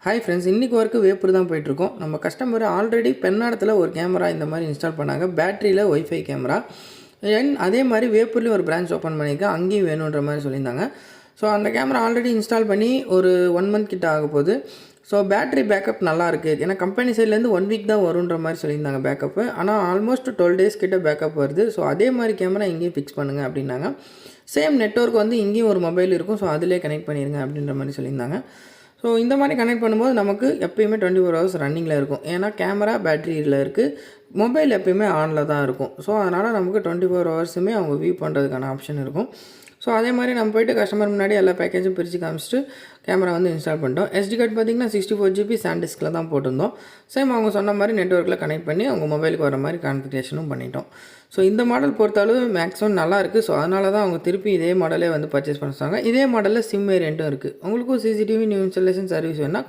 Hi friends, இன்றைக்கி work Veppur தான் போயிட்டுருக்கோம். நம்ம கஸ்டமர் ஆல்ரெடி பெண்ணாடத்தில் ஒரு கேமரா இந்த மாதிரி இன்ஸ்டால் பண்ணாங்க. பேட்டரியில் ஒய்ஃபை கேமரா. அதே மாதிரி வேப்பூர்லேயும் ஒரு பிரான்ச் ஓப்பன் பண்ணியிருக்கேன். அங்கேயும் வேணுன்ற மாதிரி சொல்லியிருந்தாங்க. ஸோ அந்த கேமரா ஆல்ரெடி இன்ஸ்டால் பண்ணி ஒரு 1 மந்த் கிட்ட ஆக போகுது. ஸோ பேட்டரி பேக்கப் நல்லாயிருக்கு. ஏன்னா கம்பெனி சைட்லேருந்து 1 வீக் தான் வருன்ற மாதிரி சொல்லியிருந்தாங்க பேக்கப்பு. ஆனால் ஆல்மோஸ்ட் 12 டேஸ் கிட்ட பேக்கப் வருது. ஸோ அதே மாதிரி கேமரா இங்கேயும் ஃபிக்ஸ் பண்ணுங்கள் அப்படின்னாங்க. சேம் நெட்வொர்க் வந்து இங்கேயும் ஒரு மொபைல் இருக்கும். ஸோ அதிலே கனெக்ட் பண்ணிடுங்க அப்படின்ற மாதிரி சொல்லியிருந்தாங்க. ஸோ இந்த மாதிரி கனெக்ட் பண்ணும்போது நமக்கு எப்பயுமே 24 ஹவர்ஸ் ரன்னிங்கில் இருக்கும். ஏன்னா கேமரா பேட்டரியில் இருக்குது, மொபைல் எப்பயுமே ஆனில் தான் இருக்கும். ஸோ அதனால் நமக்கு 24 ஹவர்ஸுமே அவங்க வியூ பண்ணுறதுக்கான ஆப்ஷன் இருக்கும். ஸோ அதே மாதிரி நம்ம போய்ட்டு கஸ்டமர் முன்னாடி எல்லா பேக்கேஜும் பிரித்து காமிச்சிட்டு கேமரா வந்து இன்ஸ்டால் பண்ணிட்டோம். SD கார்டு பார்த்திங்கன்னா 64 GB சாண்டிஸ்கில் தான் போட்டிருந்தோம். சேம் அவங்க சொன்ன மாதிரி நெட்வொர்க்கில் கனெக்ட் பண்ணி அவங்க மொபைலுக்கு வர மாதிரி கான்ஃபிகரேஷனும் பண்ணிட்டோம். ஸோ இந்த மாடல் பொறுத்தளவு மேக்ஸிமம் நல்லாயிருக்கு. ஸோ அதனால தான் அவங்க திருப்பி இதே மாடலே வந்து பர்ச்சேஸ் பண்ண சொன்னாங்க. இதே மாடலில் சிம் வேரியண்ட்டும் இருக்குது. உங்களுக்கும் CCTV நியூ இன்ஸ்டாலேஷன் சர்வீஸ் வேணால்